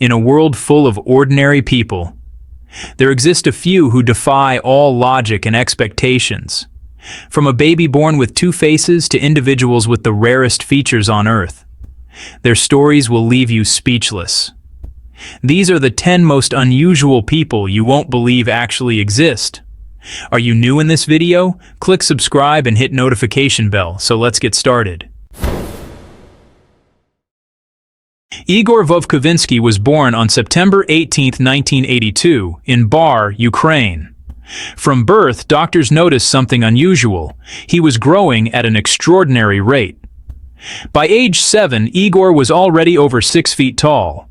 In a world full of ordinary people, there exist a few who defy all logic and expectations. From a baby born with two faces to individuals with the rarest features on Earth, their stories will leave you speechless. These are the 10 most unusual people you won't believe actually exist. Are you new in this video? Click subscribe and hit notification bell, so let's get started. Igor Vovkovinsky was born on September 18, 1982, in Bar, Ukraine. From birth, doctors noticed something unusual. He was growing at an extraordinary rate. By age 7, Igor was already over 6 feet tall.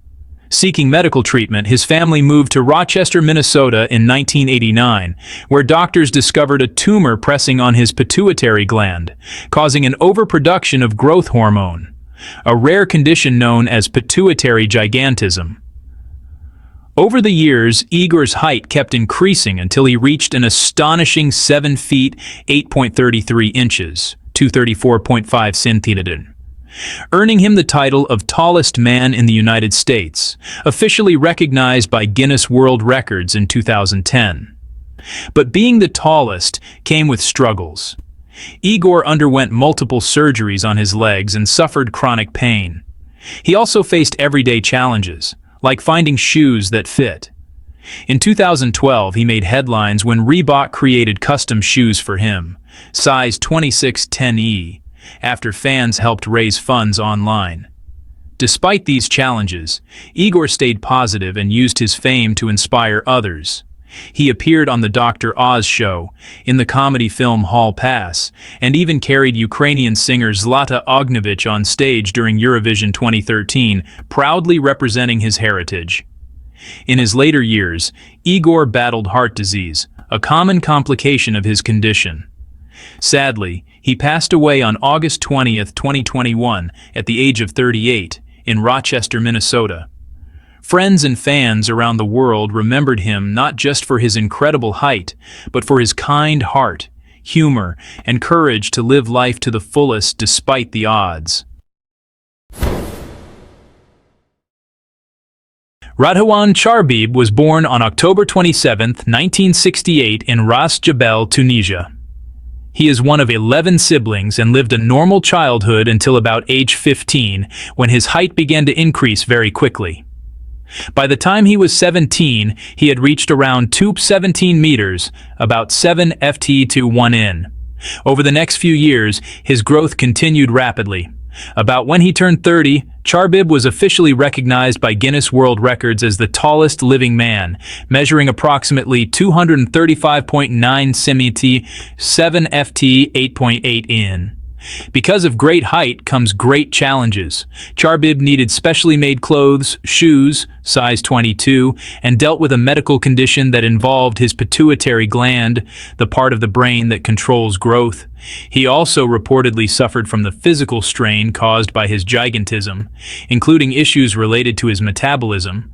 Seeking medical treatment, his family moved to Rochester, Minnesota in 1989, where doctors discovered a tumor pressing on his pituitary gland, causing an overproduction of growth hormone, a rare condition known as pituitary gigantism. Over the years, Igor's height kept increasing until he reached an astonishing 7 feet 8.33 inches, 234.5 centimeters, earning him the title of tallest man in the United States, officially recognized by Guinness World Records in 2010. But being the tallest came with struggles. Igor underwent multiple surgeries on his legs and suffered chronic pain. He also faced everyday challenges, like finding shoes that fit. In 2012, he made headlines when Reebok created custom shoes for him, size 26-10E, after fans helped raise funds online. Despite these challenges, Igor stayed positive and used his fame to inspire others. He appeared on the Dr. Oz show, in the comedy film Hall Pass, and even carried Ukrainian singer Zlata Ognievich on stage during Eurovision 2013, proudly representing his heritage. In his later years, Igor battled heart disease, a common complication of his condition. Sadly, he passed away on August 20, 2021, at the age of 38, in Rochester, Minnesota. Friends and fans around the world remembered him not just for his incredible height, but for his kind heart, humor, and courage to live life to the fullest despite the odds. Radhouane Charbib was born on October 27, 1968 in Ras Jebel, Tunisia. He is one of 11 siblings and lived a normal childhood until about age 15, when his height began to increase very quickly. By the time he was 17, he had reached around 217 meters, about 7 ft to 1 in. Over the next few years, his growth continued rapidly. About when he turned 30, Charbib was officially recognized by Guinness World Records as the tallest living man, measuring approximately 235.9 cm, 7 ft, 8.8 in. Because of great height comes great challenges. Charbib needed specially made clothes, shoes, size 22, and dealt with a medical condition that involved his pituitary gland, the part of the brain that controls growth. He also reportedly suffered from the physical strain caused by his gigantism, including issues related to his metabolism.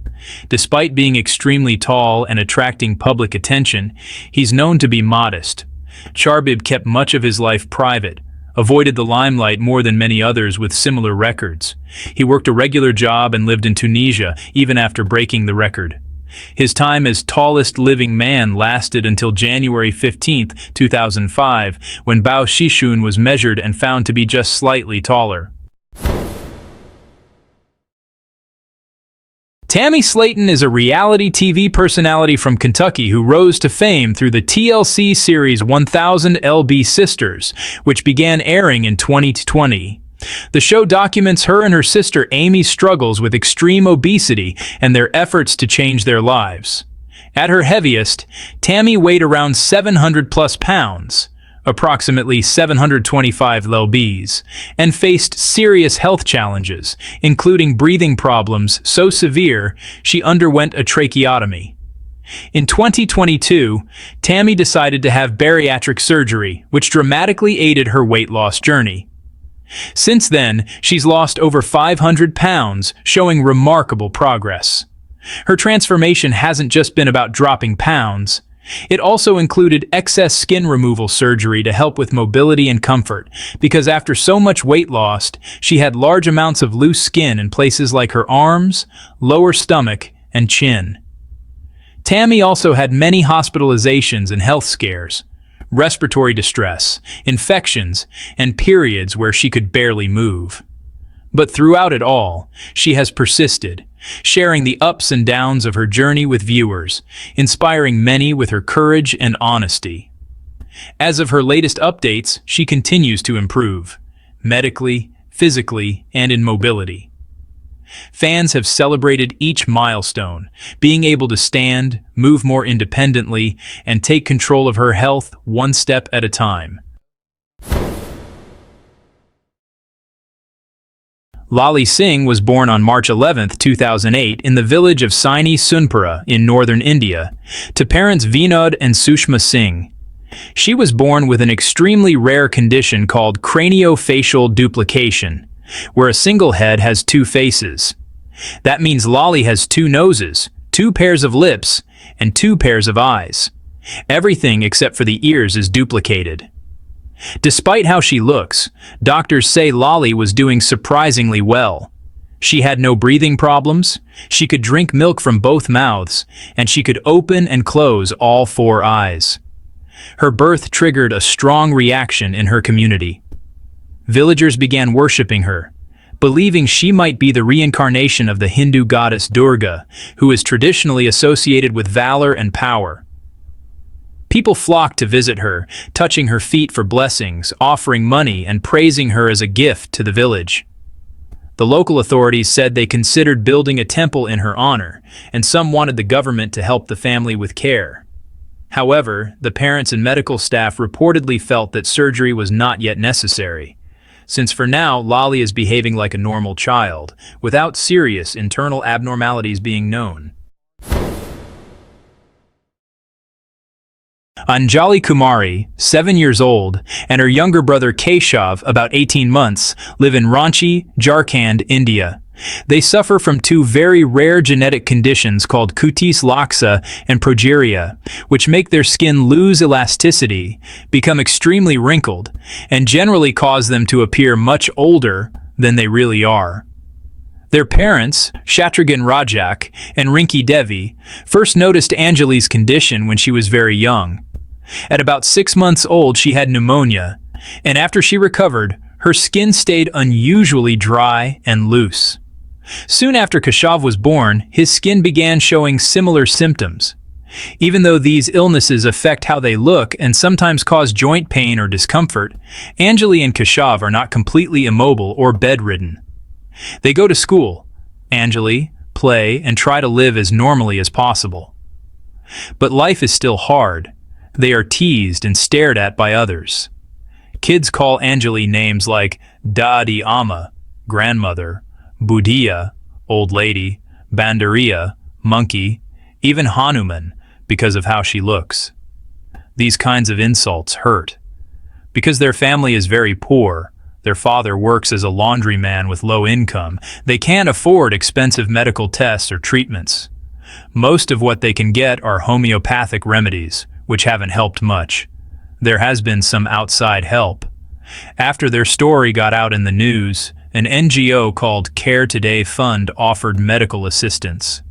Despite being extremely tall and attracting public attention, he's known to be modest. Charbib kept much of his life private, avoided the limelight more than many others with similar records. He worked a regular job and lived in Tunisia, even after breaking the record. His time as tallest living man lasted until January 15, 2005, when Bao Shishun was measured and found to be just slightly taller. Tammy Slaton is a reality TV personality from Kentucky who rose to fame through the TLC series 1000 LB Sisters, which began airing in 2020. The show documents her and her sister Amy's struggles with extreme obesity and their efforts to change their lives. At her heaviest, Tammy weighed around 700 plus pounds, approximately 725 lbs, and faced serious health challenges, including breathing problems so severe she underwent a tracheotomy. In 2022, Tammy decided to have bariatric surgery, which dramatically aided her weight loss journey. Since then, she's lost over 500 pounds, showing remarkable progress. Her transformation hasn't just been about dropping pounds. It also included excess skin removal surgery to help with mobility and comfort, because after so much weight lost, she had large amounts of loose skin in places like her arms, lower stomach, and chin. Tammy also had many hospitalizations and health scares, respiratory distress, infections, and periods where she could barely move. But throughout it all, she has persisted, sharing the ups and downs of her journey with viewers, inspiring many with her courage and honesty. As of her latest updates, she continues to improve, medically, physically, and in mobility. Fans have celebrated each milestone, being able to stand, move more independently, and take control of her health one step at a time. Lali Singh was born on March 11, 2008 in the village of Saini Sunpura in northern India, to parents Vinod and Sushma Singh. She was born with an extremely rare condition called craniofacial duplication, where a single head has two faces. That means Lali has two noses, two pairs of lips, and two pairs of eyes. Everything except for the ears is duplicated. Despite how she looks, doctors say Lali was doing surprisingly well. She had no breathing problems, she could drink milk from both mouths, and she could open and close all four eyes. Her birth triggered a strong reaction in her community. Villagers began worshipping her, believing she might be the reincarnation of the Hindu goddess Durga, who is traditionally associated with valor and power. People flocked to visit her, touching her feet for blessings, offering money, and praising her as a gift to the village. The local authorities said they considered building a temple in her honor, and some wanted the government to help the family with care. However, the parents and medical staff reportedly felt that surgery was not yet necessary, since for now Lali is behaving like a normal child, without serious internal abnormalities being known. Anjali Kumari, 7 years old, and her younger brother Keshav, about 18 months, live in Ranchi, Jharkhand, India. They suffer from two very rare genetic conditions called cutis laxa and progeria, which make their skin lose elasticity, become extremely wrinkled, and generally cause them to appear much older than they really are. Their parents, Shatrughan Rajak and Rinki Devi, first noticed Anjali's condition when she was very young. At about 6 months old, she had pneumonia, and after she recovered, her skin stayed unusually dry and loose. Soon after Keshav was born, his skin began showing similar symptoms. Even though these illnesses affect how they look and sometimes cause joint pain or discomfort, Anjali and Keshav are not completely immobile or bedridden. They go to school, Anjali, play, and try to live as normally as possible. But life is still hard. They are teased and stared at by others. Kids call Anjali names like Dadi Amma, grandmother, Buddhiya, old lady, Bandariya, monkey, even Hanuman, because of how she looks. These kinds of insults hurt. Because their family is very poor, their father works as a laundryman with low income, they can't afford expensive medical tests or treatments. Most of what they can get are homeopathic remedies, which haven't helped much. There has been some outside help. After their story got out in the news, an NGO called Care Today Fund offered medical assistance.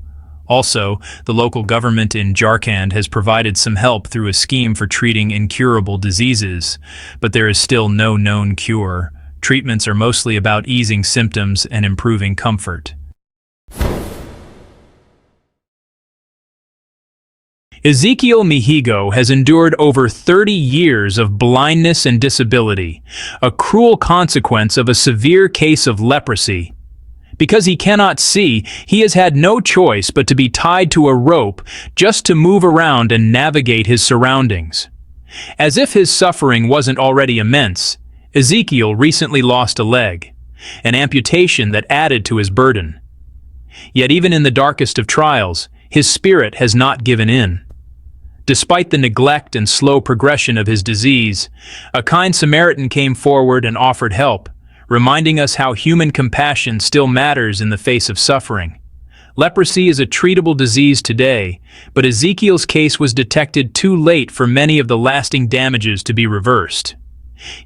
Also, the local government in Jharkhand has provided some help through a scheme for treating incurable diseases, but there is still no known cure. Treatments are mostly about easing symptoms and improving comfort. Ezekiel Mihigo has endured over 30 years of blindness and disability, a cruel consequence of a severe case of leprosy. Because he cannot see, he has had no choice but to be tied to a rope just to move around and navigate his surroundings. As if his suffering wasn't already immense, Ezekiel recently lost a leg, an amputation that added to his burden. Yet even in the darkest of trials, his spirit has not given in. Despite the neglect and slow progression of his disease, a kind Samaritan came forward and offered help, reminding us how human compassion still matters in the face of suffering. Leprosy is a treatable disease today, but Ezekiel's case was detected too late for many of the lasting damages to be reversed.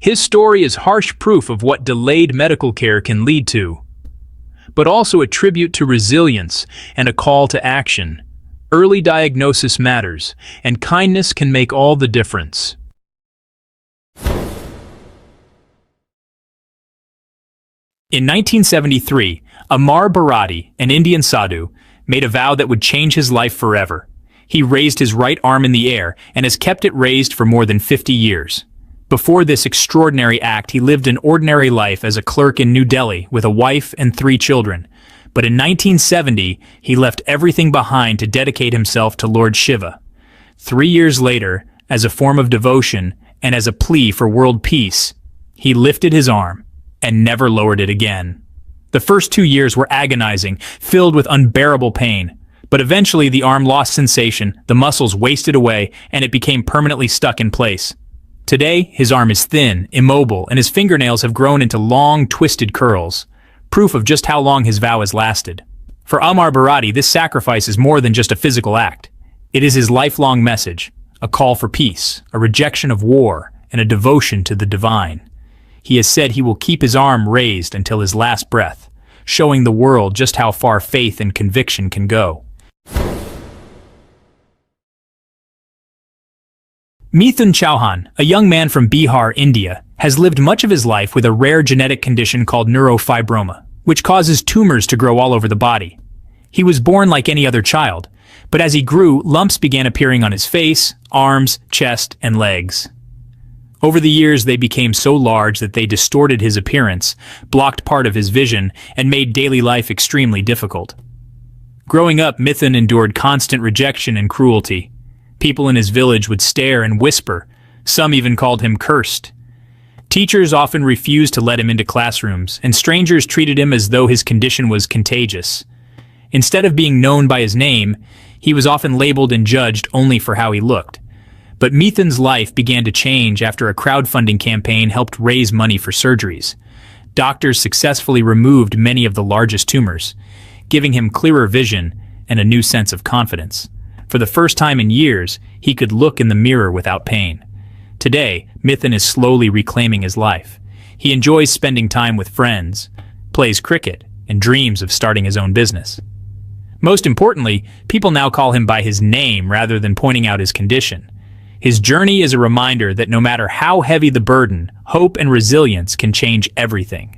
His story is harsh proof of what delayed medical care can lead to, but also a tribute to resilience and a call to action. Early diagnosis matters, and kindness can make all the difference. In 1973, Amar Bharati, an Indian sadhu, made a vow that would change his life forever. He raised his right arm in the air and has kept it raised for more than 50 years. Before this extraordinary act, he lived an ordinary life as a clerk in New Delhi with a wife and 3 children. But in 1970, he left everything behind to dedicate himself to Lord Shiva. 3 years later, as a form of devotion and as a plea for world peace, he lifted his arm and never lowered it again. The first 2 years were agonizing, filled with unbearable pain. But eventually the arm lost sensation, the muscles wasted away, and it became permanently stuck in place. Today, his arm is thin, immobile, and his fingernails have grown into long, twisted curls. Proof of just how long his vow has lasted. For Amar Bharati, this sacrifice is more than just a physical act. It is his lifelong message, a call for peace, a rejection of war, and a devotion to the divine. He has said he will keep his arm raised until his last breath, showing the world just how far faith and conviction can go. Mithun Chauhan, a young man from Bihar, India, has lived much of his life with a rare genetic condition called neurofibroma, which causes tumors to grow all over the body. He was born like any other child, but as he grew, lumps began appearing on his face, arms, chest, and legs. Over the years, they became so large that they distorted his appearance, blocked part of his vision, and made daily life extremely difficult. Growing up, Mithun endured constant rejection and cruelty. People in his village would stare and whisper. Some even called him cursed. Teachers often refused to let him into classrooms, and strangers treated him as though his condition was contagious. Instead of being known by his name, he was often labeled and judged only for how he looked. But Mithun's life began to change after a crowdfunding campaign helped raise money for surgeries. Doctors successfully removed many of the largest tumors, giving him clearer vision and a new sense of confidence. For the first time in years, he could look in the mirror without pain. Today, Mithun is slowly reclaiming his life. He enjoys spending time with friends, plays cricket, and dreams of starting his own business. Most importantly, people now call him by his name rather than pointing out his condition. His journey is a reminder that no matter how heavy the burden, hope and resilience can change everything.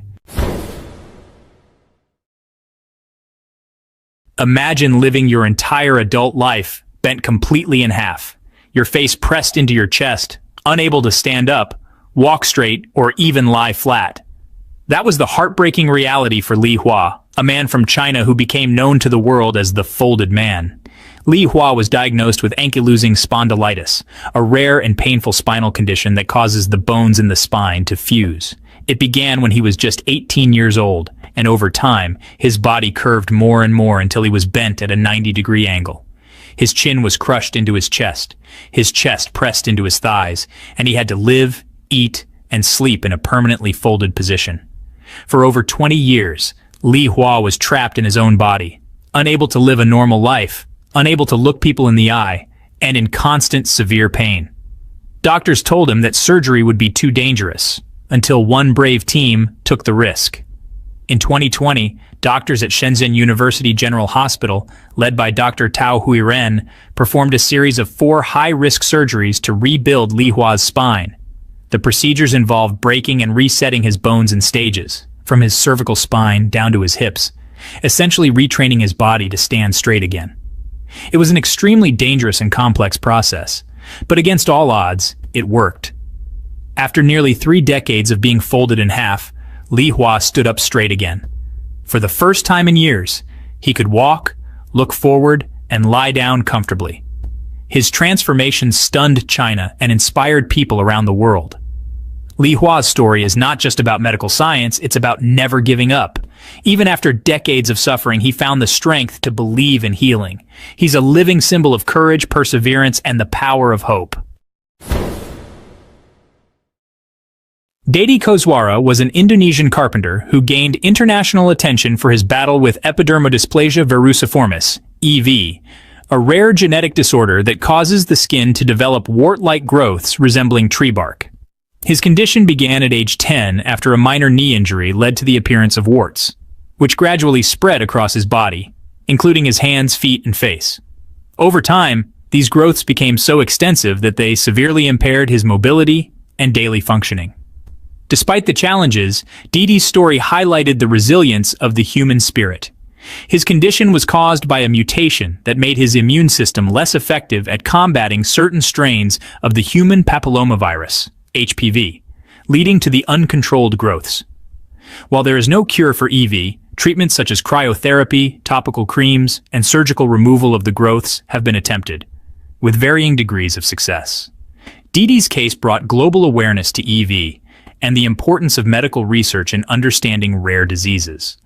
Imagine living your entire adult life bent completely in half, your face pressed into your chest, unable to stand up, walk straight, or even lie flat. That was the heartbreaking reality for Li Hua, a man from China who became known to the world as the Folded Man. Li Hua was diagnosed with ankylosing spondylitis, a rare and painful spinal condition that causes the bones in the spine to fuse. It began when he was just 18 years old, and over time, his body curved more and more until he was bent at a 90-degree angle. His chin was crushed into his chest pressed into his thighs, and he had to live, eat, and sleep in a permanently folded position. For over 20 years, Li Hua was trapped in his own body, unable to live a normal life, unable to look people in the eye, and in constant severe pain. Doctors told him that surgery would be too dangerous, until one brave team took the risk. In 2020, doctors at Shenzhen University General Hospital, led by Dr. Tao Huiren, performed a series of 4 high-risk surgeries to rebuild Li Hua's spine. The procedures involved breaking and resetting his bones in stages, from his cervical spine down to his hips, essentially retraining his body to stand straight again. It was an extremely dangerous and complex process, but against all odds, it worked. After nearly 3 decades of being folded in half, Li Hua stood up straight again. For the first time in years, he could walk, look forward, and lie down comfortably. His transformation stunned China and inspired people around the world. Li Hua's story is not just about medical science, it's about never giving up. Even after decades of suffering, he found the strength to believe in healing. He's a living symbol of courage, perseverance, and the power of hope. Deddy Kozwara was an Indonesian carpenter who gained international attention for his battle with epidermodysplasia verruciformis, EV, a rare genetic disorder that causes the skin to develop wart-like growths resembling tree bark. His condition began at age 10 after a minor knee injury led to the appearance of warts, which gradually spread across his body, including his hands, feet, and face. Over time, these growths became so extensive that they severely impaired his mobility and daily functioning. Despite the challenges, Deddy's story highlighted the resilience of the human spirit. His condition was caused by a mutation that made his immune system less effective at combating certain strains of the human papillomavirus, HPV, leading to the uncontrolled growths. While there is no cure for EV, treatments such as cryotherapy, topical creams, and surgical removal of the growths have been attempted, with varying degrees of success. Deddy's case brought global awareness to EV and the importance of medical research in understanding rare diseases.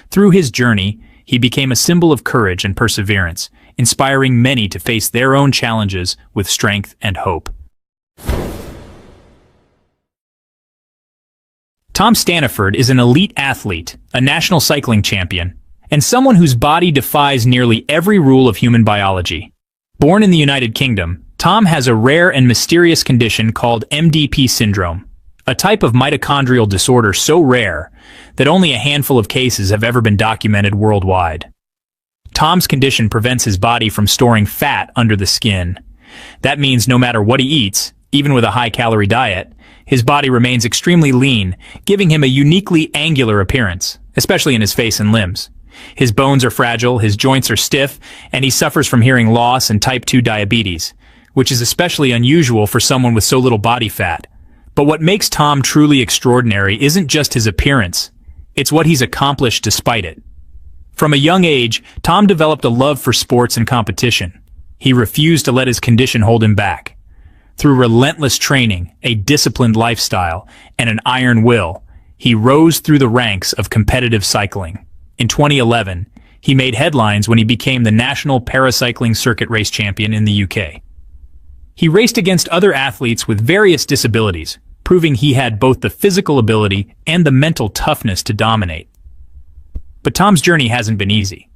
Through his journey, he became a symbol of courage and perseverance, inspiring many to face their own challenges with strength and hope. Tom Staniford is an elite athlete, a national cycling champion, and someone whose body defies nearly every rule of human biology. Born in the United Kingdom, Tom has a rare and mysterious condition called MDP syndrome, a type of mitochondrial disorder so rare that only a handful of cases have ever been documented worldwide. Tom's condition prevents his body from storing fat under the skin. That means no matter what he eats, even with a high-calorie diet, his body remains extremely lean, giving him a uniquely angular appearance, especially in his face and limbs. His bones are fragile, his joints are stiff, and he suffers from hearing loss and type 2 diabetes, which is especially unusual for someone with so little body fat. But what makes Tom truly extraordinary isn't just his appearance, it's what he's accomplished despite it. From a young age, Tom developed a love for sports and competition. He refused to let his condition hold him back. Through relentless training, a disciplined lifestyle, and an iron will, he rose through the ranks of competitive cycling. In 2011, he made headlines when he became the national paracycling circuit race champion in the UK. He raced against other athletes with various disabilities, proving he had both the physical ability and the mental toughness to dominate. But Tom's journey hasn't been easy.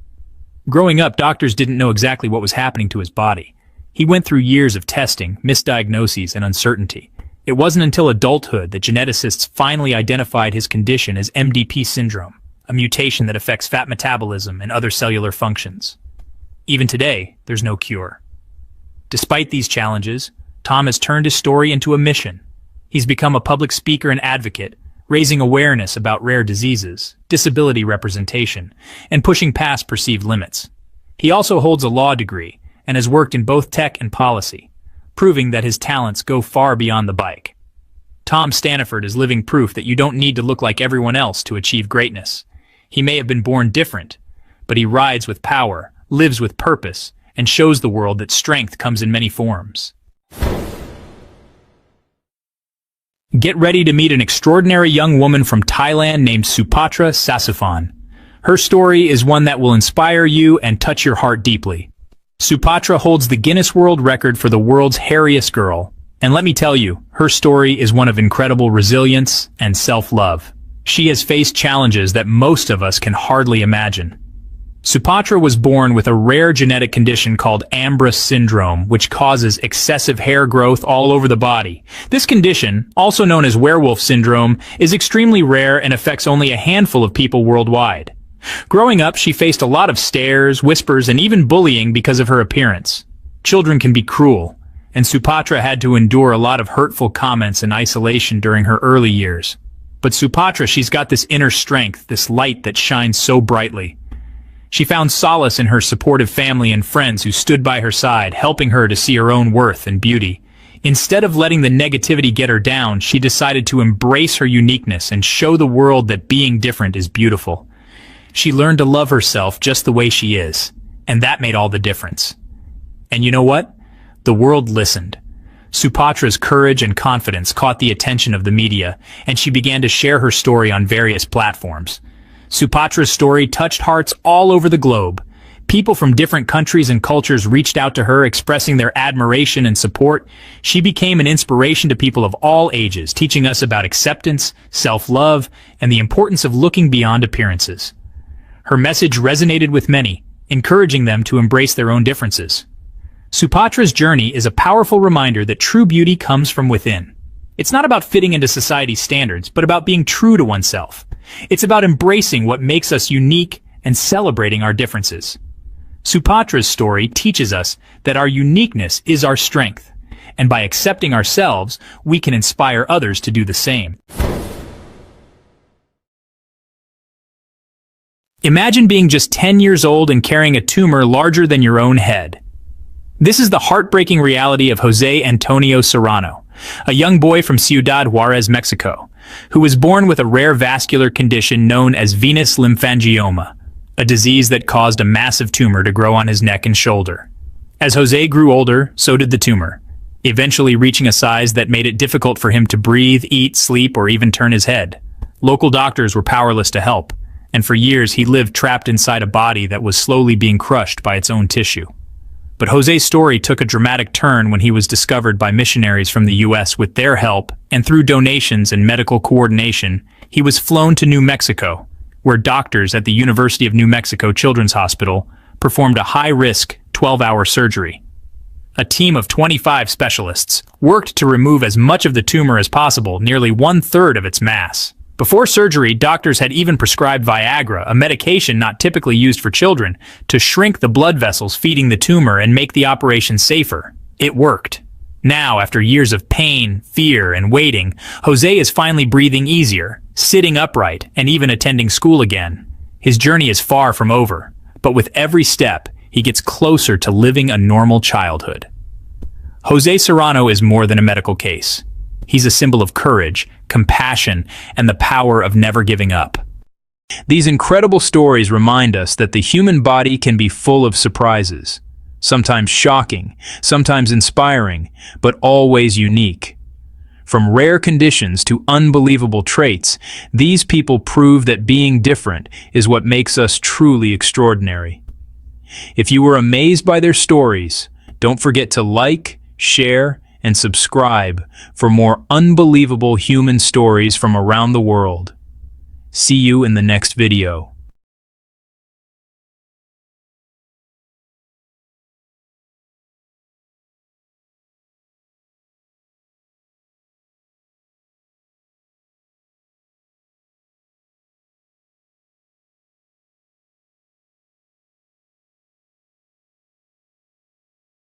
Growing up, doctors didn't know exactly what was happening to his body. He went through years of testing, misdiagnoses, and uncertainty. It wasn't until adulthood that geneticists finally identified his condition as MDP syndrome, a mutation that affects fat metabolism and other cellular functions. Even today, there's no cure. Despite these challenges, Tom has turned his story into a mission. He's become a public speaker and advocate, raising awareness about rare diseases, disability representation, and pushing past perceived limits. He also holds a law degree and has worked in both tech and policy, proving that his talents go far beyond the bike. Tom Staniford is living proof that you don't need to look like everyone else to achieve greatness. He may have been born different, but he rides with power, lives with purpose, and shows the world that strength comes in many forms. Get ready to meet an extraordinary young woman from Thailand named Supatra Sasuphan. Her story is one that will inspire you and touch your heart deeply. Supatra holds the Guinness World Record for the world's hairiest girl, and let me tell you, her story is one of incredible resilience and self-love. She has faced challenges that most of us can hardly imagine. Supatra was born with a rare genetic condition called Ambrose syndrome, which causes excessive hair growth all over the body. This condition, also known as werewolf syndrome, is extremely rare and affects only a handful of people worldwide. Growing up, she faced a lot of stares, whispers, and even bullying because of her appearance. Children can be cruel, and Supatra had to endure a lot of hurtful comments and isolation during her early years. But Supatra, she's got this inner strength, this light that shines so brightly. She found solace in her supportive family and friends who stood by her side, helping her to see her own worth and beauty. Instead of letting the negativity get her down, she decided to embrace her uniqueness and show the world that being different is beautiful. She learned to love herself just the way she is, and that made all the difference. And you know what? The world listened. Supatra's courage and confidence caught the attention of the media, and she began to share her story on various platforms. Supatra's story touched hearts all over the globe, People from different countries and cultures reached out to her expressing their admiration and support. She became an inspiration to people of all ages, teaching us about acceptance, self-love, and the importance of looking beyond appearances. Her message resonated with many, encouraging them to embrace their own differences. Supatra's journey is a powerful reminder that true beauty comes from within. It's not about fitting into society's standards, but about being true to oneself. It's about embracing what makes us unique and celebrating our differences. Supatra's story teaches us that our uniqueness is our strength, and by accepting ourselves, we can inspire others to do the same. Imagine being just 10 years old and carrying a tumor larger than your own head. This is the heartbreaking reality of Jose Antonio Serrano, a young boy from Ciudad Juarez, Mexico, who was born with a rare vascular condition known as venous lymphangioma, a disease that caused a massive tumor to grow on his neck and shoulder. As Jose grew older, so did the tumor, eventually reaching a size that made it difficult for him to breathe, eat, sleep, or even turn his head. Local doctors were powerless to help, and for years he lived trapped inside a body that was slowly being crushed by its own tissue. But Jose's story took a dramatic turn when he was discovered by missionaries from the U.S. With their help, and through donations and medical coordination, he was flown to New Mexico, where doctors at the University of New Mexico Children's Hospital performed a high-risk 12-hour surgery. A team of 25 specialists worked to remove as much of the tumor as possible, nearly 1/3 of its mass. Before surgery, doctors had even prescribed Viagra, a medication not typically used for children, to shrink the blood vessels feeding the tumor and make the operation safer. It worked. Now, after years of pain, fear, and waiting, Jose is finally breathing easier, sitting upright, and even attending school again. His journey is far from over, but with every step, he gets closer to living a normal childhood. Jose Serrano is more than a medical case. He's a symbol of courage, compassion, and the power of never giving up. These incredible stories remind us that the human body can be full of surprises, sometimes shocking, sometimes inspiring, but always unique. From rare conditions to unbelievable traits, these people prove that being different is what makes us truly extraordinary. If you were amazed by their stories, don't forget to like, share, and subscribe for more unbelievable human stories from around the world. See you in the next video.